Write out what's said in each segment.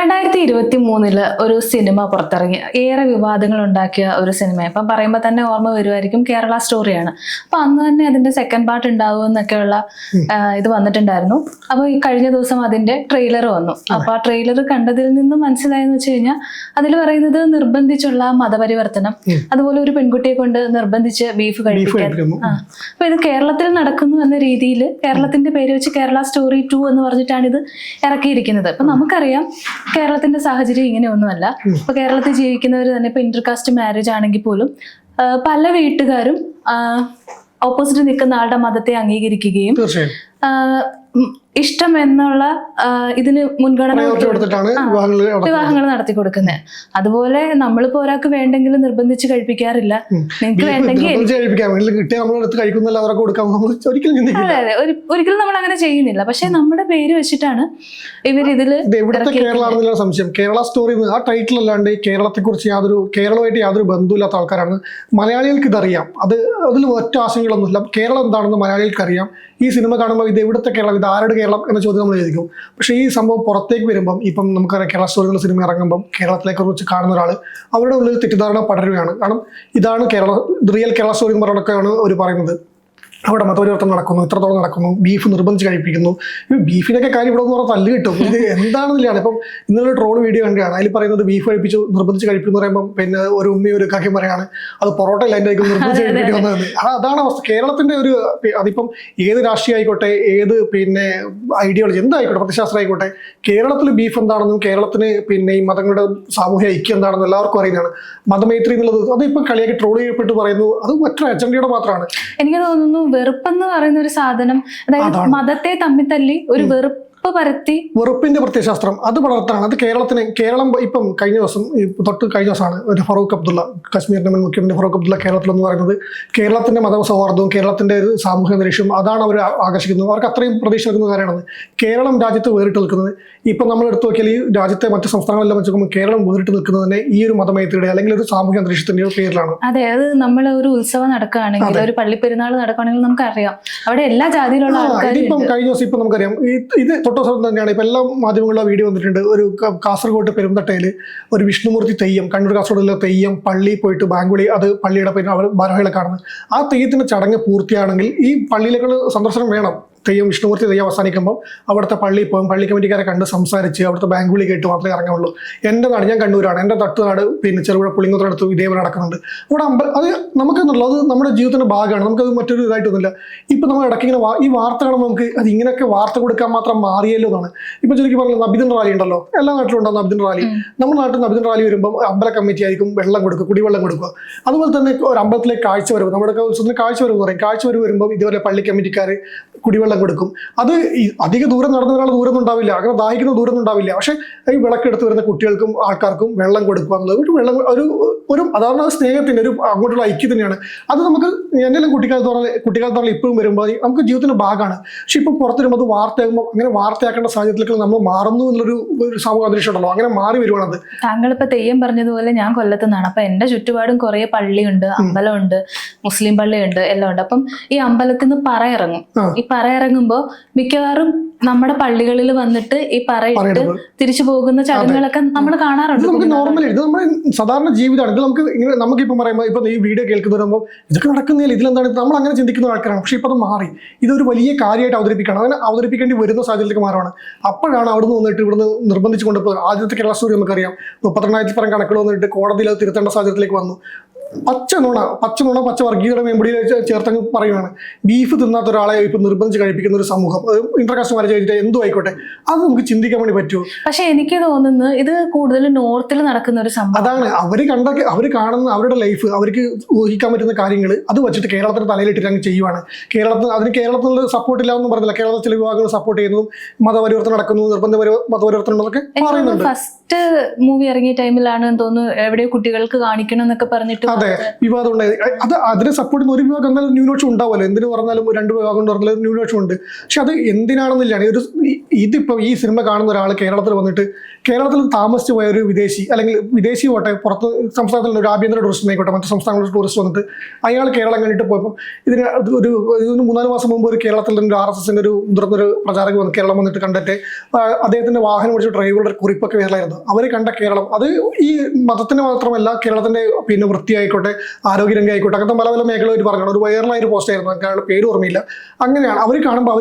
2023 ഒരു സിനിമ പുറത്തിറങ്ങി ഏറെ വിവാദങ്ങൾ ഉണ്ടാക്കിയ ഒരു സിനിമ. ഇപ്പം പറയുമ്പോൾ തന്നെ ഓർമ്മ വരുമായിരിക്കും, കേരള സ്റ്റോറിയാണ്. അപ്പൊ അന്ന് തന്നെ അതിന്റെ സെക്കൻഡ് പാർട്ട് ഉണ്ടാവും എന്നൊക്കെയുള്ള ഇത് വന്നിട്ടുണ്ടായിരുന്നു. അപ്പൊ ഈ കഴിഞ്ഞ ദിവസം അതിന്റെ ട്രെയിലർ വന്നു. അപ്പൊ ആ ട്രെയിലർ കണ്ടതിൽ നിന്നും മനസ്സിലായെന്ന് വെച്ച് കഴിഞ്ഞാൽ അതിൽ പറയുന്നത് നിർബന്ധിച്ചുള്ള മതപരിവർത്തനം, അതുപോലെ ഒരു പെൺകുട്ടിയെ കൊണ്ട് നിർബന്ധിച്ച് ബീഫ് കഴിപ്പിക്കാൻ. അപ്പൊ ഇത് കേരളത്തിൽ നടക്കുന്നു എന്ന രീതിയിൽ കേരളത്തിന്റെ പേര് വെച്ച് കേരള സ്റ്റോറി 2 എന്ന് പറഞ്ഞിട്ടാണ് ഇത് ഇറക്കിയിരിക്കുന്നത്. അപ്പൊ നമുക്കറിയാം കേരളത്തിന്റെ സാഹചര്യം ഇങ്ങനെയൊന്നുമല്ല. ഇപ്പൊ കേരളത്തിൽ ജീവിക്കുന്നവർ തന്നെ ഇപ്പൊ ഇന്റർകാസ്റ്റ് മാരേജ് ആണെങ്കിൽ പോലും പല വീട്ടുകാരും ഓപ്പോസിറ്റ് നിൽക്കുന്ന ആളുടെ മതത്തെ അംഗീകരിക്കുകയും ഇഷ്ടം എന്നുള്ള ഇതിന് മുൻഗണന വിവാഹങ്ങൾ നടത്തി കൊടുക്കുന്നത്. അതുപോലെ നമ്മളിപ്പോ ഒരാൾക്ക് വേണ്ടെങ്കിലും നിർബന്ധിച്ച് കഴിപ്പിക്കാറില്ല. നിങ്ങൾക്ക് വേണ്ടെങ്കിൽ അതെ അതെ, ഒരിക്കലും നമ്മൾ അങ്ങനെ ചെയ്യുന്നില്ല. പക്ഷെ നമ്മുടെ പേര് വെച്ചിട്ടാണ് ഇവരിതില് സംശയം. കേരള സ്റ്റോറി ആ ടൈറ്റിൽ അല്ലാണ്ട് കേരളത്തെ കുറിച്ച് കേരളമായിട്ട് യാതൊരു ബന്ധമില്ലാത്ത ആൾക്കാരാണ്. മലയാളികൾക്ക് ഇതറിയാം. അതിൽ ഒറ്റ ആശങ്കകളൊന്നുമില്ല. കേരളം എന്താണെന്ന് മലയാളികൾക്ക് അറിയാം. ഈ സിനിമ കാണുമ്പോൾ ഇത് എവിടുത്തെ കേരളം, ഇത് ആരുടെ കേരളം എന്ന ചോദ്യം നമ്മൾ ചോദിക്കും. പക്ഷേ ഈ സംഭവം പുറത്തേക്ക് വരുമ്പം, ഇപ്പം നമുക്കറിയാം കേരള സ്റ്റോറി എന്ന സിനിമ ഇറങ്ങുമ്പം കേരളത്തിലെ കുറിച്ച് കാണുന്ന ഒരാൾ അവരുടെ ഉള്ളിൽ തെറ്റിദ്ധാരണ പടരുകയാണ്. കാരണം ഇതാണ് റിയൽ കേരള സ്റ്റോറി എന്ന് പറഞ്ഞൊക്കെയാണ് അവർ പറയുന്നത്. അവിടെ മതപരിവർത്തനം നടക്കുന്നു, ഇത്രത്തോളം നടക്കുന്നു, ബീഫ് നിർബന്ധിച്ച് കഴിപ്പിക്കുന്നു. ബീഫിനൊക്കെ കാര്യം ഇവിടെ നിന്ന് പറഞ്ഞാൽ തല്ല് കിട്ടും. ഇത് എന്താണെന്നില്ലാണ്. ഇപ്പം ഇന്നലെ ട്രോൾ വീഡിയോ കണ്ടാണ്. അതിൽ പറയുന്നത് ബീഫ് കഴിപ്പിച്ചു നിർബന്ധിച്ച് കഴിപ്പിക്കുന്നു പറയുമ്പോൾ പിന്നെ ഒരു ഉമ്മയും ഒരു കാര്യം പറയാണ് അത് പൊറോട്ട ഇല്ല എൻ്റെ നിർബന്ധിച്ച് കഴിപ്പിക്കേണ്ടി വന്നത്. അതാണ് അവസ്ഥ. കേരളത്തിന്റെ ഒരു അതിപ്പം ഏത് രാഷ്ട്രീയം ആയിക്കോട്ടെ, ഏത് പിന്നെ ഐഡിയോളജി എന്തായിക്കോട്ടെ, പ്രത്യശാസ്ത്രം ആയിക്കോട്ടെ, കേരളത്തിൽ ബീഫ് എന്താണെന്നും കേരളത്തിന് പിന്നെ ഈ മതങ്ങളുടെ സാമൂഹ്യ ഐക്യം എന്താണെന്നും എല്ലാവർക്കും അറിയുന്നതാണ്. മതമൈത്രി എന്നുള്ളത് അതിപ്പം കളിയാക്കി ട്രോൾ ചെയ്യപ്പെട്ട് പറയുന്നു. അത് മറ്റൊരു അജണ്ടയുടെ മാത്രമാണ്. എനിക്ക് തോന്നുന്നു വെറുപ്പെന്ന് പറയുന്ന ഒരു സാധനം, അതായത് മതത്തെ തമ്മിൽ തല്ലി ഒരു വെറുപ്പിന്റെ പ്രത്യയശാസ്ത്രം അത് വളർത്താണ്. അത് കേരളം ഇപ്പം കഴിഞ്ഞ ദിവസമാണ് ഒരു ഫറൂഖ് അബ്ദുള്ള, കശ്മീരിന്റെ മുൻ മുഖ്യമന്ത്രി ഫറൂഖ് അബ്ദുള്ള കേരളത്തിലെന്ന് പറയുന്നത് കേരളത്തിന്റെ മതസൗഹാർദ്ദവും കേരളത്തിന്റെ ഒരു സാമൂഹ്യ നിരീക്ഷയും അതാണ് അവർ ആകർഷിക്കുന്നത്. അവർക്ക് അത്രയും പ്രതീക്ഷ നൽകുന്ന കാര്യമാണ്. കേരളം രാജ്യത്ത് വേറിട്ട് നിൽക്കുന്നത്. ഇപ്പം നമ്മൾ എടുത്തു നോക്കിയാൽ ഈ രാജ്യത്തെ മറ്റു സംസ്ഥാനങ്ങളെല്ലാം വെച്ച് നോക്കുമ്പോൾ കേരളം വേറിട്ട് നിൽക്കുന്നത് തന്നെ ഈ ഒരു മതമൈത്രിയുടെ അല്ലെങ്കിൽ ഒരു സാമൂഹ്യ അന്തരീക്ഷത്തിന്റെ പേരിലാണ്. അതെ, അത് നമ്മൾ ഒരു ഉത്സവം നടക്കുകയാണെങ്കിൽ, ഒരു പള്ളിപ്പെരുന്നാൾ നടക്കുകയാണെങ്കിൽ നമുക്കറിയാം അവിടെ എല്ലാ ജാതിയിലുള്ള ആൾക്കാരും. ഇപ്പം കഴിഞ്ഞ ദിവസം ഇപ്പം നമുക്കറിയാം ഇത് തൊട്ടവസരം തന്നെയാണ്. ഇപ്പം എല്ലാ മാധ്യമങ്ങളിലും വീഡിയോ വന്നിട്ടുണ്ട്. ഒരു കാസർഗോഡ് പെരുന്തട്ടയിൽ ഒരു വിഷ്ണുമൂർത്തി തെയ്യം, കണ്ണൂർ കാസർഗോഡിലെ തെയ്യം പള്ളിയിൽ പോയിട്ട് ബാങ്കുളി അത് പള്ളിയുടെ പേര് അവർ ഭാരവാഹികളെ കാണുന്നത്. ആ തെയ്യത്തിന്റെ ചടങ്ങ് പൂർത്തിയാണെങ്കിൽ ഈ പള്ളിയിലേക്കുള്ള സന്ദർശനം വേണം. തെയ്യം വിഷ്ണുമൂർത്തി തെയ്യം അവസാനിക്കുമ്പോൾ അവിടുത്തെ പള്ളിയിൽ പോകും, പള്ളി കമ്മിറ്റിക്കാരെ കണ്ട് സംസാരിച്ച് അവിടുത്തെ ബാങ്ക് വിളി കേട്ട് മാത്രമേ ഇറങ്ങുള്ളൂ. എൻ്റെ നാട്, ഞാൻ കണ്ണൂരാണ്, എൻ്റെ തട്ടുനാട് പിന്നെ ചെറുപുഴ പുളിങ്ങോത്തിനടുത്ത് ഇതേപോലെ നടക്കുന്നുണ്ട്. അവിടെ അത് നമുക്കെന്നുള്ളത് അത് നമ്മുടെ ജീവിതത്തിന്റെ ഭാഗമാണ്. നമുക്കത് മറ്റൊരു ഇതായിട്ടൊന്നുമില്ല. ഇപ്പം നമ്മൾ ഇടയ്ക്ക് ഇങ്ങനെ ഈ വാർത്തകൾ നമുക്ക് അത് ഇങ്ങനെയൊക്കെ വാർത്ത കൊടുക്കാൻ മാത്രം മാറിയല്ലോ എന്നാണ്. ഇപ്പം ചുരുക്കി പറഞ്ഞാൽ നബിദിൻ റാലി ഉണ്ടല്ലോ, എല്ലാ നാട്ടിലും ഉണ്ടാകും നബിദിൻ റാലി. നമ്മുടെ നാട്ടിൽ നബിദിൻ റാലി വരുമ്പോൾ അമ്പല കമ്മിറ്റി ആയിരിക്കും വെള്ളം കൊടുക്കുക, കുടിവെള്ളം കൊടുക്കുക. അതുപോലെ തന്നെ ഒരു അമ്പലത്തിലേക്ക് കാഴ്ച വരവ്, നമ്മുടെ ഉത്സവത്തിന് കാഴ്ച വരവ് പറയും. കാഴ്ച വരവ് വരുമ്പോൾ ഇതുപോലെ പള്ളി കമ്മിറ്റിക്കാർ കുടിവെള്ളം കൊടുക്കും. അത് അധിക ദൂരം നടന്ന ഒരാൾ ദൂരമൊന്നും ഉണ്ടാവില്ല, അങ്ങനെ ദാഹിക്കുന്ന ദൂരമൊന്നും ഉണ്ടാവില്ല. പക്ഷെ ഈ വിളക്കെടുത്ത് വരുന്ന കുട്ടികൾക്കും ആൾക്കാർക്കും വെള്ളം കൊടുക്കുക എന്നുള്ളത് ഒരു അതാണ് സ്നേഹത്തിന്റെ ഒരു അങ്ങോട്ടുള്ള ഐക്യം തന്നെയാണ്. അത് നമുക്ക് എന്തെങ്കിലും കുട്ടിക്കാലത്ത് ഇപ്പോഴും വരുമ്പോൾ നമുക്ക് ജീവിതത്തിന്റെ ഭാഗമാണ്. പക്ഷെ ഇപ്പൊ പുറത്ത് വരുമ്പോൾ അത് വാർത്തയാകുമ്പോൾ അങ്ങനെ വാർത്തയാക്കേണ്ട സാഹചര്യത്തിലേക്ക് നമ്മൾ മാറുന്നു എന്നുള്ളൊരു സാമൂഹ്യ അന്തരീക്ഷം ഉണ്ടല്ലോ, അങ്ങനെ മാറി വരുവാണത്. താങ്കളിപ്പോ തെയ്യം പറഞ്ഞതുപോലെ ഞാൻ കൊല്ലത്തുനിന്നാണ്. അപ്പൊ എന്റെ ചുറ്റുപാടും കുറെ പള്ളിയുണ്ട്, അമ്പലമുണ്ട്, മുസ്ലിം പള്ളിയുണ്ട്, എല്ലാം ഉണ്ട്. അപ്പം ഈ അമ്പലത്തിൽ നിന്ന് പറ ഇറങ്ങും. ഈ പറ ഇറങ്ങുമ്പോ മിക്കവാറും നമ്മുടെ പള്ളികളിൽ വന്നിട്ട് ഈ പറയിട്ട് തിരിച്ചു പോകുന്ന ചടങ്ങുകളൊക്കെ നമ്മൾ കാണാറുണ്ട്. നമുക്ക് നോർമലി ഇത് നമ്മുടെ സാധാരണ ജീവിതമാണ്. ഇത് നമുക്കിപ്പം പറയുമ്പോൾ ഇപ്പൊ ഈ വീഡിയോ കേൾക്കുന്ന വരുമ്പോൾ ഇതൊക്കെ നടക്കുന്നില്ല, ഇതിലെന്താണ്, നമ്മൾ അങ്ങനെ ചിന്തിക്കുന്ന ആൾക്കാരാണ്. പക്ഷെ ഇപ്പൊ അത് മാറി, ഇതൊരു വലിയ കാര്യമായിട്ട് അവതരിപ്പിക്കണം. അങ്ങനെ അവതരിപ്പിക്കേണ്ടി വരുന്ന സാഹചര്യത്തിലേക്ക് മാറുകയാണ്. അപ്പോഴാണ് അവിടുന്ന് വന്നിട്ട് ഇവിടുന്ന് നിർബന്ധിച്ചു കൊണ്ടുപോകുന്നത്. ആദ്യത്തെ കേരള സ്റ്റോറി നമുക്കറിയാം, 32,000 പരം കണക്കുകൾ വന്നിട്ട് കോടതിയിൽ അത് തിരുത്തേണ്ട സാഹചര്യത്തിലേക്ക് വന്നു. പച്ച വർഗീയതയുടെ മേമ്പടിയിൽ ചേർത്തങ്ങ് പറയുകയാണ്. ബീഫ് തിന്നാത്ത ഒരാളെ ഇപ്പൊ നിർബന്ധിച്ച് കഴിപ്പിക്കുന്ന ഒരു സമൂഹം, ഇന്റർകാസ്റ്റ് മാരേജ് ചെയ്തിട്ട് എന്തോ ആയിക്കോട്ടെ, അത് നമുക്ക് ചിന്തിക്കാൻ വേണ്ടി പറ്റുമോ? പക്ഷെ എനിക്ക് തോന്നുന്നു ഇത് കൂടുതൽ നോർത്തിൽ നടക്കുന്ന ഒരു സംഭവം. അതാണ് അവര് കാണുന്ന അവരുടെ ലൈഫ്, അവർക്ക് ഊഹിക്കാൻ പറ്റുന്ന കാര്യങ്ങൾ അത് വെച്ചിട്ട് കേരളത്തിന്റെ തലയിലിട്ടിട്ട് അങ്ങ് ചെയ്യുവാണ്. കേരളത്തിൽ സപ്പോർട്ട് ഇല്ല എന്ന് പറഞ്ഞില്ല. കേരളത്തിൽ ചില വിഭാഗങ്ങൾ സപ്പോർട്ട് ചെയ്യുന്നതും മതപരിവർത്തനം നടക്കുന്നു, മതപരിവർത്തനം എന്നൊക്കെ പറയുന്നുണ്ട്. ഫസ്റ്റ് മൂവി ഇറങ്ങിയ ടൈമിലാണ് തോന്നുന്നു എവിടെയോ കുട്ടികൾക്ക് കാണിക്കണം എന്നൊക്കെ പറഞ്ഞിട്ട് അതെ വിവാദം ഉണ്ടായത്. അതിനെ സപ്പോർട്ട് ചെയ്യുന്ന ഒരു വിഭാഗം എന്തായാലും ന്യൂനപക്ഷം ഉണ്ടാവുമല്ലോ. എന്തിനു പറഞ്ഞാലും 2 വിഭാഗം കൊണ്ട് പറഞ്ഞാലും ന്യൂനപക്ഷം ഉണ്ട്. പക്ഷെ അത് എന്തിനാണെന്നില്ലാണ് ഇതിപ്പോ ഈ സിനിമ കാണുന്ന ഒരാൾ കേരളത്തിൽ വന്നിട്ട് കേരളത്തിൽ താമസിച്ച് പോയ ഒരു വിദേശി അല്ലെങ്കിൽ വിദേശി പോട്ടെ, പുറത്ത് സംസ്ഥാനത്തിൽ ഒരു ആഭ്യന്തര ടൂറിസ്റ്റ് ആയിക്കോട്ടെ, മറ്റു സംസ്ഥാനങ്ങളിലെ ടൂറിസ്റ്റ് വന്നിട്ട് അയാൾ കേരളം കണ്ടിട്ട് പോയപ്പോൾ ഇതിന് ഒരു 3-4 മാസം മുമ്പ് ഒരു കേരളത്തിൽ ഒരു RSSന്റെ ഒരു മുതിർന്നൊരു പ്രചാരകർ വന്ന് കേരളം വന്നിട്ട് കണ്ടിട്ട് അദ്ദേഹത്തിന്റെ വാഹനം ഓടിച്ച ഡ്രൈവറുടെ കുറിപ്പൊക്കെ വരലായിരുന്നു. അവർ കണ്ട കേരളം അത് ഈ മതത്തിന് മാത്രമല്ല, കേരളത്തിന്റെ പിന്നെ വൃത്തിയായിക്കോട്ടെ, ആരോഗ്യരംഗം ആയിക്കോട്ടെ, അങ്ങനത്തെ പല പല മേഖലകൾ പറഞ്ഞു. ഒരു വൈറലായ ഒരു പോസ്റ്റ് ആയിരുന്നു, എനിക്ക് അയാളുടെ പേര് ഓർമ്മയില്ല. അങ്ങനെയാണ് അവർ കാണുമ്പോൾ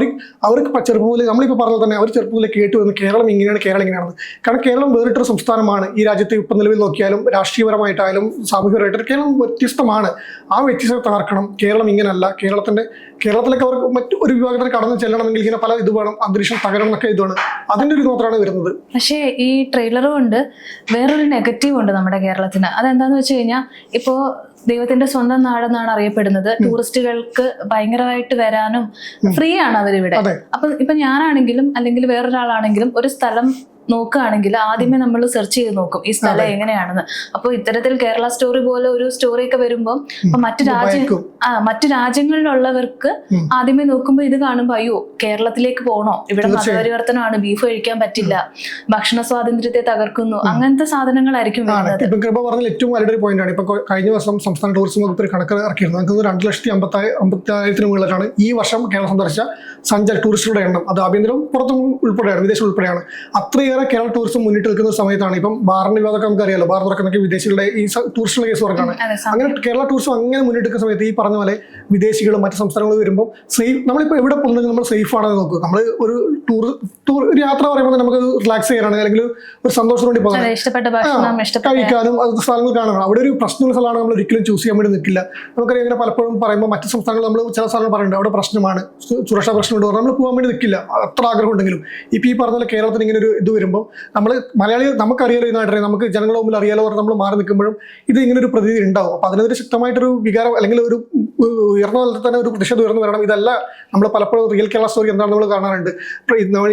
അവർക്ക് ചെറുപ്പം മുതൽ നമ്മളിപ്പോൾ പറഞ്ഞത് തന്നെ അവർ ചെറുപ്പം മുതൽ കേട്ടു വന്ന് കേരളം ഇങ്ങനെയാണ്, കേരളം ഇങ്ങനെയാണെന്ന്. കാരണം കേരളം വേറിട്ടൊരു സംസ്ഥാനമാണ്. ഈ രാജ്യത്ത് ഇപ്പം നിലവിൽ നോക്കിയാലും രാഷ്ട്രീയപരമായിട്ടായാലും സാമൂഹികപരമായിട്ടും കേരളം വ്യത്യസ്തമാണ്. ആ വ്യത്യസ്തത തകർക്കണം. കേരളം ഇങ്ങനെയല്ല, കേരളത്തിലൊക്കെ അവർക്ക് മറ്റു ഒരു വിഭാഗത്തിന് കടന്നു ചെല്ലണമെങ്കിൽ ഇങ്ങനെ പല ഇത് വേണം, അന്തരീക്ഷം തകരണം എന്നൊക്കെ ഇതാണ്. അതിൻ്റെ ഒരു മാത്രമാണ് വരുന്നത്. പക്ഷേ ഈ ട്രെയിലറും കൊണ്ട് വേറൊരു നെഗറ്റീവ് ഉണ്ട് നമ്മുടെ കേരളത്തിന്. അതെന്താന്ന് വെച്ച് കഴിഞ്ഞാൽ ഇപ്പോൾ ദൈവത്തിന്റെ സ്വന്തം നാടെന്നാണ് അറിയപ്പെടുന്നത്. ടൂറിസ്റ്റുകൾക്ക് ഭയങ്കരമായിട്ട് വരാനും ഫ്രീ ആണ് അവരിവിടെ. അപ്പൊ ഇപ്പൊ ഞാനാണെങ്കിലും അല്ലെങ്കിൽ വേറൊരാളാണെങ്കിലും ഒരു സ്ഥലം നോക്കുകയാണെങ്കിൽ ആദ്യമേ നമ്മൾ സെർച്ച് ചെയ്ത് നോക്കും ഈ സ്ഥലം എങ്ങനെയാണെന്ന്. അപ്പോൾ ഇത്തരത്തിൽ കേരള സ്റ്റോറി പോലെ ഒരു സ്റ്റോറി ഒക്കെ വരുമ്പോൾ ഇപ്പൊ മറ്റു രാജ്യങ്ങളിലുള്ളവർക്ക് ആദ്യമേ നോക്കുമ്പോൾ ഇത് കാണുമ്പോൾ അയ്യോ കേരളത്തിലേക്ക് പോകണോ, ഇവിടെ മതപരിവർത്തനമാണ്, ബീഫ് കഴിക്കാൻ പറ്റില്ല, ഭക്ഷണ സ്വാതന്ത്ര്യത്തെ തകർക്കുന്നു, അങ്ങനത്തെ സാധനങ്ങളായിരിക്കും വരുന്നത്. ഇപ്പൊ കൃപ പറഞ്ഞാൽ ഏറ്റവും വലിയൊരു പോയിന്റാണ്. ഇപ്പൊ കഴിഞ്ഞ വർഷം സംസ്ഥാന ടൂറിസം വകുപ്പ് ഒരു കണക്ക് ഇറക്കിയിരുന്നു. നമുക്ക് 2,50,000 മുകളിലാണ് ഈ വർഷം കേരളം സന്ദർശിച്ച ടൂറിസ്റ്റുകളുടെ എണ്ണം. അത് ആഭ്യന്തരം പുറത്തും ഉൾപ്പെടെയാണ്, വിദേശം ഉൾപ്പെടെയാണ്. അത്രയേറെ കേരള ടൂറിസം മുന്നിട്ട് നിൽക്കുന്ന സമയത്താണ്. ഇപ്പം ബാറിന്റെ വിവാദമൊക്കെ നമുക്കറിയാലോ, ബാർ തുറക്കുന്നൊക്കെ വിദേശികളുടെ ഈ ടൂറിസ്റ്റുകളുടെ കേസ് തുറക്കാണ്. അങ്ങനെ കേരള ടൂറിസം അങ്ങനെ മുന്നിട്ട് നിൽക്കുന്ന സമയത്ത് ഈ പറഞ്ഞ പോലെ വിദേശികളും മറ്റു സംസ്ഥാനങ്ങളും വരുമ്പോൾ നമ്മളിപ്പോൾ എവിടെ പോകുന്നത് നമ്മൾ സേഫ് ആണെന്ന് നോക്കുക. നമ്മൾ ഒരു ഒരു യാത്ര പറയുമ്പോൾ നമുക്ക് റിലാക്സ് ചെയ്യാനാണ് അല്ലെങ്കിൽ ഒരു സന്തോഷത്തിന് വേണ്ടി പോകാൻ കഴിക്കാനും അത് സ്ഥലങ്ങൾ കാണണം. അവിടെ ഒരു പ്രശ്നമുള്ള സ്ഥലമാണ് നമ്മൾ ഒരിക്കലും ചൂസ് ചെയ്യാൻ വേണ്ടി നിൽക്കില്ല. നമുക്കറിയാം ഇങ്ങനെ പലപ്പോഴും പറയുമ്പോൾ മറ്റു സംസ്ഥാനങ്ങൾ നമ്മൾ ചില സ്ഥലങ്ങൾ പറയുന്നുണ്ട് അവിടെ പ്രശ്നമാണ്, സുരക്ഷാ പ്രശ്നമുണ്ട്, നമ്മൾ പോകാൻ വേണ്ടി നിൽക്കില്ല അത്ര ആഗ്രഹം ഉണ്ടെങ്കിലും. ഇപ്പം ഈ പറഞ്ഞ പോലെ കേരളത്തിന് ഇങ്ങനെ ഒരു ഇത് വരുമ്പോൾ നമ്മൾ മലയാളികൾ നമുക്കറിയാലോ, ഈ നാട്ടിലെ നമുക്ക് ജനങ്ങളുടെ മുമ്പിൽ അറിയാലോ പറഞ്ഞ് നമ്മൾ മാറി നിൽക്കുമ്പോഴും ഇത് ഇങ്ങനെ ഒരു പ്രതീതി ഉണ്ടാവും. അപ്പം അതിനെതിരെ ശക്തമായിട്ടൊരു വികാരം അല്ലെങ്കിൽ ഒരു ഉയർന്ന തലത്തിൽ തന്നെ ഒരു പ്രതിഷേധം ഉയർന്നു വരണം. ഇതല്ല നമ്മൾ പലപ്പോഴും റിയൽ കേരള സ്റ്റോറി എന്താണെന്ന് നമ്മൾ കാണാറുണ്ട്.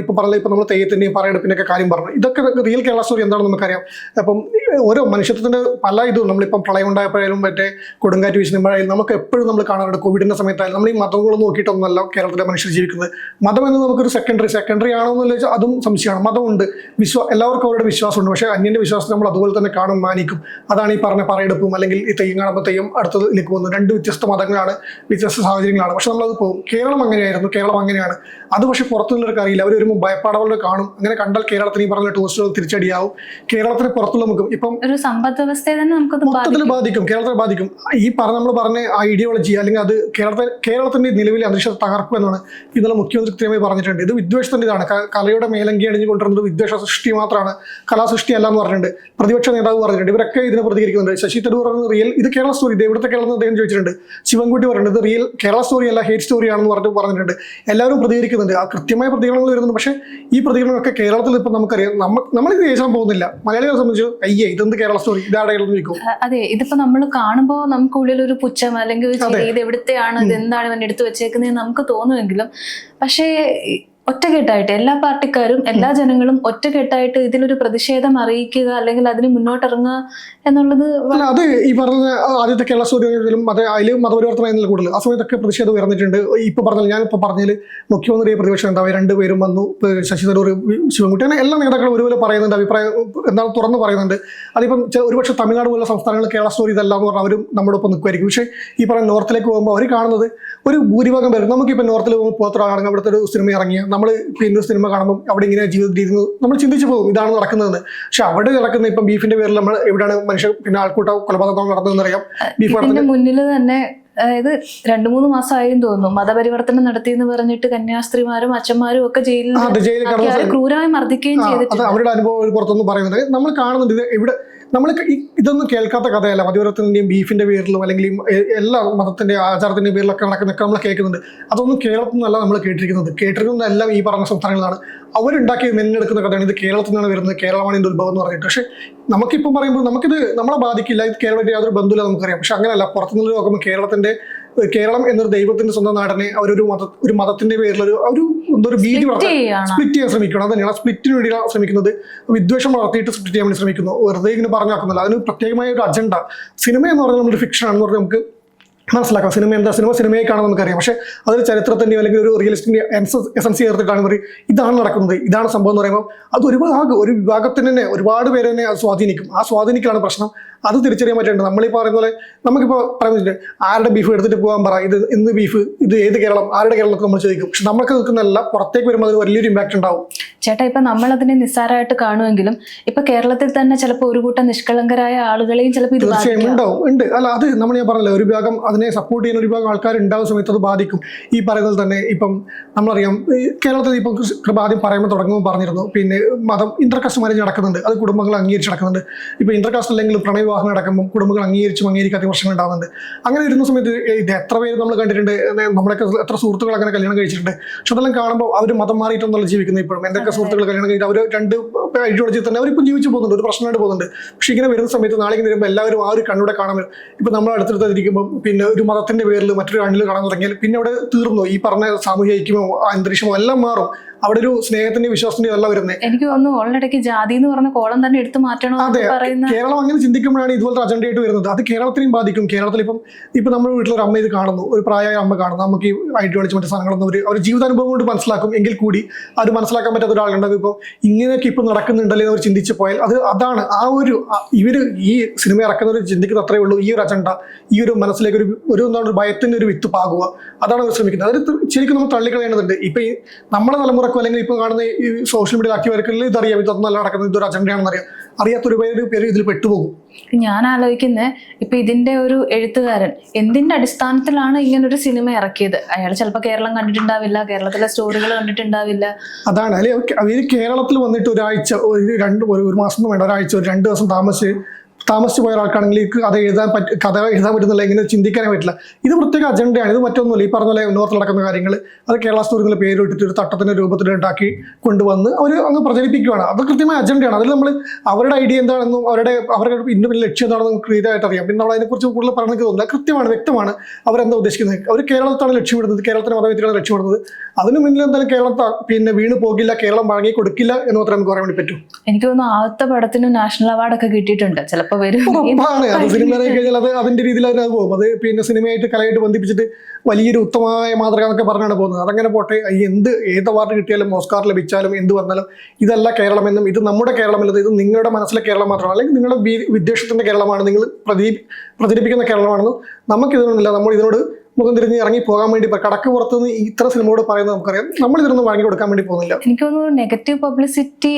ഇപ്പം പറഞ്ഞ ഇപ്പം നമ്മൾ തെയ്യത്തിൻ്റെയും പറയെടുപ്പിൻ്റെയൊക്കെ കാര്യം പറഞ്ഞു. ഇതൊക്കെ റിയൽ കേരള സ്റ്റോറി എന്താണെന്ന് നമുക്കറിയാം. അപ്പം ഓരോ മനുഷ്യത്വത്തിൻ്റെ പല ഇതും നമ്മളിപ്പം പ്രളയം ഉണ്ടായപ്പോഴായാലും മറ്റേ കൊടുങ്കാറ്റ് വീശുമ്പോഴായാലും നമുക്ക് എപ്പോഴും നമ്മൾ കാണാറുണ്ട്. കോവിഡിൻ്റെ സമയത്തായാലും നമ്മൾ ഈ മതങ്ങളൊന്നും നോക്കിയിട്ടൊന്നുമല്ല കേരളത്തിലെ മനുഷ്യർ ജീവിക്കുന്നത്. മതം എന്ന് നമുക്കൊരു സെക്കൻഡറി ആണോ എന്ന് വെച്ചാൽ അതും സംശയമാണ്. മതമുണ്ട്, എല്ലാവർക്കും അവരുടെ വിശ്വാസമുണ്ട്. പക്ഷേ അന്യൻ്റെ വിശ്വാസത്തെ നമ്മൾ അതുപോലെ തന്നെ കാണും, മാനിക്കും. അതാണ് ഈ പറഞ്ഞ പറയെടുപ്പും അല്ലെങ്കിൽ ഈ തെയ്യം കാണുമ്പോൾ തെയ്യം അടുത്തതിലേക്ക് പോകുന്നത്. രണ്ട് വ്യത്യസ്ത മതങ്ങളാണ്, വ്യത്യസ്ത സാഹചര്യങ്ങളാണ്. പക്ഷെ നമ്മളത് പോകും. കേരളം അങ്ങനെയായിരുന്നു, കേരളം അങ്ങനെയാണ്. അത് പക്ഷേ പുറത്തുള്ളവർക്ക് അറിയില്ല. അവർ വരുമ്പോൾ ഭയപ്പാടവരുടെ കാണും. അങ്ങനെ കണ്ടാൽ കേരളത്തിന് ഈ പറഞ്ഞ ടൂറിസ്റ്റുകൾ തിരിച്ചടിയാവും. കേരളത്തിന് പുറത്തുള്ള നമുക്ക് ഇപ്പം ഒരു സമ്പദ് വ്യവസ്ഥയെ തന്നെ മൊത്തത്തിൽ ബാധിക്കും, കേരളത്തെ ബാധിക്കും. ഈ നമ്മൾ പറഞ്ഞ ആ ഐഡിയോളജി അല്ലെങ്കിൽ അത് കേരളത്തിന്റെ നിലവിലെ അന്തരീക്ഷത്തെ തകർക്കും എന്നാണ് ഇന്നലെ മുഖ്യമന്ത്രി കൃത്യമായി പറഞ്ഞിട്ടുണ്ട്. ഇത് വിദ്വേഷത്തിന്റെ ഇതാണ്. കലയുടെ മേലങ്കി അണിഞ്ഞു കൊണ്ടുവരുന്നത് വിദ്വേഷ സൃഷ്ടി മാത്രമാണ്, കലാസൃഷ്ടി അല്ല എന്ന് പറഞ്ഞിട്ടുണ്ട്. പ്രതിപക്ഷ നേതാവ് പറഞ്ഞിട്ടുണ്ട്. ഇവരൊക്കെ ഇതിനെ പ്രതികരിക്കുന്നുണ്ട്. ശശി തരൂർ പറഞ്ഞത് റിയൽ ഇത് കേരള സ്റ്റോറി, ഇത് എവിടുത്തെ കേരളം എന്ന് അദ്ദേഹം ചോദിച്ചിട്ടുണ്ട്. ശിവൻകുട്ടി പറഞ്ഞിട്ടുണ്ട് ഇത് റിയൽ കേരള സ്റ്റോറി അല്ല, ഹേറ്റ് സ്റ്റോറി ആണെന്ന് പറഞ്ഞിട്ടുണ്ട്. എല്ലാവരും പ്രതികരിക്കുന്നുണ്ട്. ആ കൃത്യമായ പ്രതികരണങ്ങൾ വരുന്നുണ്ട്. പക്ഷേ ഈ പ്രതികരണമൊക്കെ കേരളത്തിൽ ഇപ്പം നമുക്കറിയാം, നമ്മളിത് കേൾക്കാൻ പോകുന്നില്ല. മലയാളികളെ സംബന്ധിച്ച് അയ്യേ ഇതെന്ത് കേരള സ്റ്റോറി, ഇതാടെ ചോദിക്കും. അതെ, ഇതിപ്പോ നമ്മൾ കാണുമ്പോൾ നമുക്കുള്ളിൽ ഒരു പുച്ഛം അല്ലെങ്കിൽ ഇത് എവിടുത്തെയാണ്, ഇത് എന്താണ് ഇവൻ എടുത്തു വെച്ചേക്കുന്നത് നമുക്ക് തോന്നുമെങ്കിലും പക്ഷേ ഒറ്റക്കെട്ടായിട്ട് എല്ലാ പാർട്ടിക്കാരും എല്ലാ ജനങ്ങളും ഒറ്റക്കെട്ടായിട്ട് ഇതിലൊരു പ്രതിഷേധം അറിയിക്കുക അല്ലെങ്കിൽ അതിന് മുന്നോട്ടിറങ്ങുക എന്നുള്ളത് അത് ഈ പറഞ്ഞ ആദ്യത്തെ കേരള സ്റ്റോറിയിലും അതിലും മതപരിവർത്തനം എന്നതിൽ കൂടുതൽ ആ സമയത്തൊക്കെ പ്രതിഷേധം ഉയർന്നിട്ടുണ്ട്. ഇപ്പൊ പറഞ്ഞാൽ ഞാനിപ്പോൾ പറഞ്ഞതിൽ മുഖ്യമന്ത്രി പ്രതിപക്ഷ നേതാവ് രണ്ടുപേരും വന്നു, ശശി തരൂർ, ശിവൻകുട്ടി, അങ്ങനെ എല്ലാ നേതാക്കളും ഒരുപോലെ പറയുന്നുണ്ട്, അഭിപ്രായം എന്താണ് തുറന്ന് പറയുന്നുണ്ട്. അതിപ്പം ഒരുപക്ഷെ തമിഴ്നാട് പോലുള്ള സംസ്ഥാനങ്ങൾ കേരള സ്റ്റോറി ഇതല്ല എന്ന് പറഞ്ഞാൽ അവരും നമ്മുടെ ഒപ്പം നിൽക്കുമായിരിക്കും. പക്ഷേ ഈ പറഞ്ഞ നോർത്തിലേക്ക് പോകുമ്പോൾ അവർ കാണുന്നത് ഒരു ഭൂരിഭാഗം പേരും നമുക്കിപ്പോൾ നോർത്തിൽ പോകുമ്പോൾ പോത്രാണെങ്കിൽ അവിടുത്തെ ഒരു സിനിമ ഇറങ്ങിയ നമ്മൾ പിന്നെ സിനിമ കാണുമ്പോൾ അവിടെ ഇങ്ങനെ ജീവിത രീതി നമ്മൾ ചിന്തിച്ചു പോകും ഇതാണ് നടക്കുന്നതെന്ന്. പക്ഷെ അവിടെ നടക്കുന്ന ഇപ്പം ബീഫിന്റെ പേരിൽ നമ്മൾ എവിടെയാണ് മനുഷ്യർ പിന്നെ ആൾക്കൂട്ട കൊലപാതകം നടന്നതെന്ന് അറിയാം. ബീഫ് മുന്നിൽ തന്നെ അതായത് 2-3 മാസമായും തോന്നുന്നു മതപരിവർത്തനം നടത്തിയെന്ന് പറഞ്ഞിട്ട് കന്യാസ്ത്രീമാരും അച്ഛന്മാരും ഒക്കെ ജയിലിൽ ക്രൂരമായി മർദ്ദിക്കുകയും ചെയ്തിട്ടുണ്ട്. അവരുടെ അനുഭവം പുറത്തൊന്നും പറയുന്നത് നമ്മൾ കാണുന്നുണ്ട്. ഇത് ഇവിടെ നമ്മൾ ഇതൊന്നും കേൾക്കാത്ത കഥയല്ല. മതപരിവർത്തനത്തിന്റെയും ബീഫിന്റെ പേരിലും അല്ലെങ്കിൽ എല്ലാ മതത്തിന്റെ ആചാരത്തിന്റെയും പേരിലൊക്കെ നടക്കുന്നൊക്കെ നമ്മൾ കേൾക്കുന്നുണ്ട്. അതൊന്നും കേരളത്തിൽ നിന്നല്ല നമ്മൾ കേട്ടിരിക്കുന്നതെല്ലാം ഈ പറഞ്ഞ സംസ്ഥാനങ്ങളാണ്. അവരുണ്ടാക്കി മെന്നെടുക്കുന്ന കഥയാണ്. ഇത് കേരളത്തിൽ നിന്നാണ് വരുന്നത്, കേരളമാണ് ഇതിന്റെ ഉത്ഭവം എന്ന് പറഞ്ഞിട്ട്. പക്ഷെ നമുക്കിപ്പം പറയുമ്പോൾ നമുക്കിത് നമ്മളെ ബാധിക്കില്ല, ഇത് കേരളത്തിൽ യാതൊരു ബന്ധമില്ല നമുക്കറിയാം. പക്ഷെ അങ്ങനെയല്ല. പുറത്തുനിന്ന് നോക്കുമ്പോൾ കേരളം എന്നൊരു ദൈവത്തിന്റെ സ്വന്തം നാടിനെ ഒരു മതത്തിന്റെ പേരിൽ ഒരു ഭീതി സ്പ്ലിറ്റ് ചെയ്യാൻ ശ്രമിക്കണം. അത് തന്നെയാണ് സ്പ്ലിറ്റിന് വേണ്ടിയാണ് ശ്രമിക്കുന്നത്. വിദ്വേഷം വളർത്തിയിട്ട് സ്പ്ലിറ്റ് ചെയ്യാൻ വേണ്ടി ശ്രമിക്കുന്നു. വെറുതെ ഇങ്ങനെ പറഞ്ഞാക്കുന്നില്ല. അതിന് പ്രത്യേകമായ ഒരു അജണ്ട. സിനിമ എന്ന് പറഞ്ഞാൽ നമ്മുടെ ഫിക്ഷൻ ആണെന്ന് പറഞ്ഞാൽ നമുക്ക് മനസ്സിലാക്കാം. സിനിമ എന്താ, സിനിമയെ കാണാൻ നമുക്കറിയാം. പക്ഷേ അതൊരു ചരിത്രത്തിൻ്റെയോ അല്ലെങ്കിൽ ഒരു റിയലിസ്റ്റിൻ്റെ എസൻസ് ചേർത്തിട്ടാണ് പറയും ഇതാണ് നടക്കുന്നത്, ഇതാണ് സംഭവം എന്ന് പറയുമ്പോൾ അത് ഒരു വിഭാഗത്തിന് തന്നെ ഒരുപാട് പേര് തന്നെ അത് സ്വാധീനിക്കും. ആ സ്വാധീനിക്കലാണ് പ്രശ്നം. അത് തിരിച്ചറിയാൻ പറ്റുന്നുണ്ട്. നമ്മളീ പറയുന്ന പോലെ നമുക്കിപ്പോൾ പറയുന്നത് ആരുടെ ബീഫ് എടുത്തിട്ട് പോകാൻ പറ, ഇത് എന്ത് ബീഫ്, ഇത് ഏത് കേരളം, ആരുടെ കേരളം എന്നൊക്കെ നമ്മൾ ചോദിക്കും. പക്ഷെ നമ്മൾക്ക് നിൽക്കുന്നതല്ല, പുറത്തേക്ക് വരുമ്പോൾ അത് വലിയൊരു ഇമ്പാക്ട് ഉണ്ടാവും. ചേട്ടാ, ഇപ്പൊ നമ്മളതിനെ നിസ്സാരമായിട്ട് കാണുമെങ്കിലും ഇപ്പൊ കേരളത്തിൽ തന്നെ ചിലപ്പോൾ ഒരു കൂട്ടം നിഷ്കളങ്കരായ ആളുകളെയും ചിലപ്പോൾ ഇത് തീർച്ചയായും ഉണ്ട്. അല്ല, അത് ഞാൻ പറഞ്ഞല്ലോ, ഒരു വിഭാഗം അതിനെ സപ്പോർട്ട് ചെയ്യുന്ന ഒരു വിഭാഗം ആൾക്കാർ ഉണ്ടാകുന്ന സമയത്ത് അത് ബാധിക്കും. ഈ പറയുന്നത് തന്നെ ഇപ്പം നമ്മളറിയാം, കേരളത്തിൽ ഇപ്പം കൃപ ആദ്യം പറയുമ്പോൾ തുടങ്ങുമ്പോൾ പറഞ്ഞിരുന്നു, പിന്നെ മതം ഇന്റർകാസ്റ്റ് മാരേജ് നടക്കുന്നുണ്ട്, അത് കുടുംബങ്ങൾ അംഗീകരിച്ച് നടക്കുന്നുണ്ട്. ഇപ്പൊ ഇന്റർകാസ്റ്റ് അല്ലെങ്കിൽ പ്രണയ വിവാഹം നടക്കുമ്പോൾ കുടുംബങ്ങൾ അംഗീകരിക്കാത്ത പ്രശ്നങ്ങൾ ഉണ്ടാകുന്നുണ്ട്. അങ്ങനെ വരുന്ന സമയത്ത് ഇത് എത്ര പേര് നമ്മൾ കണ്ടിട്ടുണ്ട്, നമ്മളൊക്കെ എത്ര സുഹൃത്തുക്കൾ അങ്ങനെ കല്യാണം കഴിച്ചിട്ടുണ്ട്. പക്ഷെ അതെല്ലാം കാണുമ്പോൾ അവർ മതം മാറിയിട്ടൊന്നല്ല ജീവിക്കുന്നത്. ഇപ്പോഴും എന്തൊക്കെ സുഹൃത്തുക്കൾ കല്യാണം കഴിച്ചിട്ട് അവർ രണ്ട് ഐഡിയോളജി തന്നെ അവരിപ്പം ജീവിച്ചു പോകുന്നുണ്ട്, ഒരു പ്രശ്നമായിട്ട് പോകുന്നുണ്ട്. പക്ഷെ ഇങ്ങനെ വരുന്ന സമയത്ത് നാളെ ഇങ്ങനെ വരുമ്പോൾ എല്ലാവരും ആ ഒരു കണ്ണൂടെ കാണാൻ വരും. ഇപ്പം നമ്മൾ അടുത്തടുത്തിരിക്കുമ്പോൾ പിന്നെ ഒരു മതത്തിന്റെ പേരിൽ മറ്റൊരു കണ്ണിൽ കാണാൻ തുടങ്ങിയാൽ പിന്നെ അവിടെ തീർന്നു. ഈ പറഞ്ഞ സാമൂഹ്യ ഐക്യമോ അന്തരീക്ഷമോ എല്ലാം മാറും. അവിടെ ഒരു സ്നേഹത്തിന്റെ വിശ്വാസത്തിന്റെ എല്ലാം വരുന്നത്. എനിക്ക് തോന്നുന്നു ഓൾറെഡി ജാതി എന്ന് പറഞ്ഞ കോളം തന്നെ എടുത്തു മാറ്റണോ. അതെ, കേരളം അങ്ങനെ ചിന്തിക്കുമ്പോഴാണ് ഇതുപോലത്തെ അജണ്ടയായിട്ട് വരുന്നത്. അത് കേരളത്തിനെയും ബാധിക്കും. കേരളത്തിൽ ഇപ്പം നമ്മുടെ വീട്ടിലൊരു അമ്മ ഇത് കാണുന്നു, ഒരു പ്രായമായ അമ്മ കാണുന്നു, നമുക്ക് ഈ ഐഡിയോളജി മറ്റു സാധനങ്ങളൊന്നും അവർ ജീവിതാനുഭവം കൊണ്ട് മനസ്സിലാക്കും. എങ്കിൽ കൂടി അത് മനസ്സിലാക്കാൻ പറ്റാത്ത ഒരാളുണ്ടാകും. ഇപ്പം ഇങ്ങനെയൊക്കെ ഇപ്പം നടക്കുന്നുണ്ടല്ലേ എന്ന് അവർ ചിന്തിച്ചു പോയാൽ അതാണ് ഇവര് ഈ സിനിമ ഇറക്കുന്നവർ ചിന്തിക്കുന്നത് അത്രേ ഉള്ളൂ. ഈ ഒരു അജണ്ട, ഈ ഒരു മനസ്സിലേക്ക് ഒരു എന്താണ് ഭയത്തിന്റെ ഒരു വിത്ത് പാകുക, അതാണ് അവർ ശ്രമിക്കുന്നത്. അത് ശരിക്കും നമ്മൾ തള്ളിക്കളയേണ്ടതുണ്ട്. ഇപ്പൊ ഈ നമ്മുടെ തലമുറ അല്ലെങ്കിൽ ഇപ്പൊ കാണുന്ന ഈ സോഷ്യൽ മീഡിയ ആക്കിയവർക്കെല്ലാം ഇതറിയാം, ഇതൊന്നല്ല നടക്കുന്നത്, ഇതൊരു അജണ്ടയാണെന്ന് അറിയാം. അറിയാത്തൊരു പേര് ഇതിൽ പെട്ടുപോകും. ഞാൻ ആലോചിക്കുന്നത് ഇപ്പൊ ഇതിന്റെ ഒരു എഴുത്തുകാരൻ എന്തിന്റെ അടിസ്ഥാനത്തിലാണ് ഇങ്ങനെ ഒരു സിനിമ ഇറക്കിയത്? അയാൾ ചിലപ്പോൾ കേരളം കണ്ടിട്ടുണ്ടാവില്ല, കേരളത്തിലെ സ്റ്റോറികൾ കണ്ടിട്ടുണ്ടാവില്ല. അതാണ് അല്ലെ, അവർ കേരളത്തിൽ വന്നിട്ട് ഒരാഴ്ച, ഒരു മാസം വേണ്ട, ഒരാഴ്ച, ഒരു 2 ദിവസം താമസിച്ച് പോയ ഒരാൾക്കാണെങ്കിൽ കഥ എഴുതാൻ പറ്റുന്നില്ല, ഇങ്ങനെ ചിന്തിക്കാനേ പറ്റില്ല. ഇത് പ്രത്യേക അജണ്ടയാണ്. ഇത് മറ്റൊന്നുമില്ല. ഈ പറഞ്ഞ പോലെ നോർത്തിൽ നടക്കുന്ന കാര്യങ്ങൾ അത് കേരള സ്റ്റോറികളെ പേരിട്ടിട്ട് ഒരു തട്ടത്തിന്റെ രൂപത്തിൽ ഉണ്ടാക്കി കൊണ്ടുവന്ന് അവർ അങ്ങ് പ്രചരിപ്പിക്കുകയാണ്. അത് കൃത്യമായ അജണ്ടയാണ്. അതിൽ നമ്മൾ അവരുടെ ഐഡിയ എന്താണെന്നും അവരുടെ ഇന്ന വലിയ ലക്ഷ്യം എന്താണെന്നും ക്ലിയറായിട്ട് അറിയാം. പിന്നെ നമ്മൾ അതിനെക്കുറിച്ച് കൂടുതൽ പറഞ്ഞു തോന്നുന്നത് കൃത്യമാണ്, വ്യക്തമാണ് അവരെന്താ ഉദ്ദേശിക്കുന്നത്. അവർ കേരളത്താണ് ലക്ഷ്യമിടുന്നത്, കേരളത്തിന്റെ മതവിദ്യയാണ് ലക്ഷ്യമിടുന്നത്. അതിന് മുന്നിൽ എന്തായാലും കേരളത്തെ വീണ് പോകില്ല, കേരളം വഴങ്ങി കൊടുക്കില്ല എന്ന് മാത്രമേ നമുക്ക് പറയാൻ വേണ്ടി പറ്റൂ. എനിക്ക് തോന്നുന്നു ആദ്യത്തെ പടത്തിന് നാഷണൽ അവാർഡൊക്കെ കിട്ടിയിട്ടുണ്ട്. ചിലപ്പോൾ ഉറപ്പാണ്. അത് സിനിമ കഴിഞ്ഞാൽ അത് അതിന്റെ രീതിയിൽ അത് പോകും. അത് പിന്നെ സിനിമയായിട്ട് കലയായിട്ട് ബന്ധിപ്പിച്ചിട്ട് വലിയൊരു ഉത്തമമായ മാതൃക എന്നൊക്കെ പറഞ്ഞാണ് പോകുന്നത്. അതങ്ങനെ പോട്ടെ, ഏത് അവാർഡ് കിട്ടിയാലും ഓസ്കാർ ലഭിച്ചാലും എന്ത് വന്നാലും ഇതല്ല കേരളമെന്നും ഇത് നമ്മുടെ കേരളമല്ലത്, ഇത് നിങ്ങളുടെ മനസ്സിലെ കേരളം മാത്രമാണ്, അല്ലെങ്കിൽ നിങ്ങളുടെ വിദ്വേഷത്തിന്റെ കേരളമാണ്, നിങ്ങൾ പ്രചരിപ്പിക്കുന്ന കേരളമാണെന്നും നമുക്കിതൊന്നുമില്ല. നമ്മൾ ഇതിനോട് മുഖം തിരിഞ്ഞ് ഇറങ്ങി പോകാൻ വേണ്ടി കടക്ക് പുറത്തുനിന്ന് ഇത്ര സിനിമയോട് പറയുന്നത് നമുക്കറിയാം. നമ്മൾ ഇതിനൊന്നും വാങ്ങി കൊടുക്കാൻ വേണ്ടി പോകുന്നില്ല. എനിക്ക് തോന്നുന്നു നെഗറ്റീവ് പബ്ലിസിറ്റി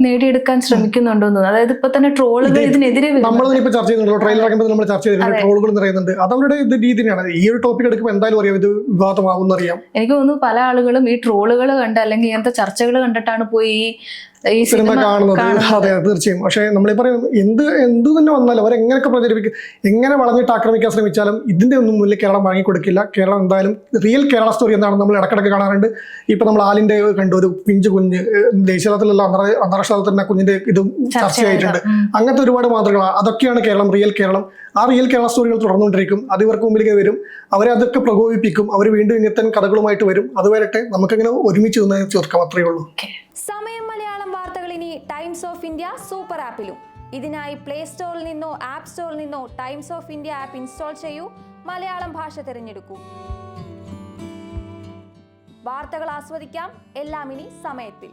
നേടിയെടുക്കാൻ ശ്രമിക്കുന്നുണ്ടോ. അതായത് ഇപ്പൊ തന്നെ ട്രോളുകൾ ഇതിനെതിരെ നമ്മളിപ്പോ ചർച്ച ചെയ്യുന്നുണ്ടല്ലോ, ട്രെയിലർ ഇറങ്ങുമ്പോൾ നമ്മൾ ചർച്ച ചെയ്തിട്ടുണ്ട്, ട്രോളുകൾ പറയുന്നുണ്ട്. അത് അവരുടെ രീതിയാണ്. ഈ ഒരു ടോപ്പിക് എടുക്കുമ്പോൾ എന്തായാലും അറിയാം ഇത് വിവാദമാവും അറിയാം. എനിക്ക് തോന്നുന്നു പല ആളുകളും ഈ ട്രോളുകൾ കണ്ട് അല്ലെങ്കിൽ ഇങ്ങനത്തെ ചർച്ചകൾ കണ്ടിട്ടാണ് പോയി ഈ സിനിമ കാണുന്നത്. അതെ, തീർച്ചയായും. പക്ഷേ നമ്മളീ പറയും എന്ത് തന്നെ വന്നാലും അവരെങ്ങനെയൊക്കെ പ്രചരിപ്പിക്കും, എങ്ങനെ വളഞ്ഞിട്ട് ആക്രമിക്കാൻ ശ്രമിച്ചാലും ഇതിന്റെ ഒന്നും മുന്നിൽ കേരളം വാങ്ങിക്കൊടുക്കില്ല. കേരളം എന്തായാലും റിയൽ കേരള സ്റ്റോറി എന്താണെന്ന് നമ്മൾ ഇടക്കിടക്ക് കാണാറുണ്ട്. ഇപ്പൊ നമ്മൾ ആലിന്റെ കണ്ടു, ഒരു കുഞ്ഞ് ദേശീയതലത്തിലുള്ള അന്താരാഷ്ട്ര തലത്തിൽ തന്നെ കുഞ്ഞിന്റെ ഇതും ചർച്ചയായിട്ടുണ്ട്. അങ്ങനത്തെ ഒരുപാട് മാതൃകകളാണ്. അതൊക്കെയാണ് കേരളം, റിയൽ കേരളം. ആ റിയൽ കേരള സ്റ്റോറികൾ തുടർന്നുകൊണ്ടിരിക്കും. അത് ഇവർക്ക് മുമ്പിലേക്ക് വരും, അവരെ അതൊക്കെ പ്രകോപിപ്പിക്കും, അവർ വീണ്ടും ഇങ്ങനത്തെ കഥകളുമായിട്ട് വരും. അത് വരട്ടെ, നമുക്കങ്ങനെ ഒരുമിച്ച് നിന്ന് ചേർക്കാം, അത്രയേ ഉള്ളൂ. സമയം മലയാളം വാർത്തകൾ ഇനി ടൈംസ് ഓഫ് ഇന്ത്യ സൂപ്പർ ആപ്പിലും. ഇതിനായി പ്ലേ സ്റ്റോറിൽ നിന്നോ ആപ്പ് സ്റ്റോറിൽ നിന്നോ times of India app install ചെയ്യൂ. മലയാളം ഭാഷ തിരഞ്ഞെടുക്കൂ. വാർത്തകൾ ആസ്വദിക്കാം, എല്ലാം ഇനി സമയത്തിൽ.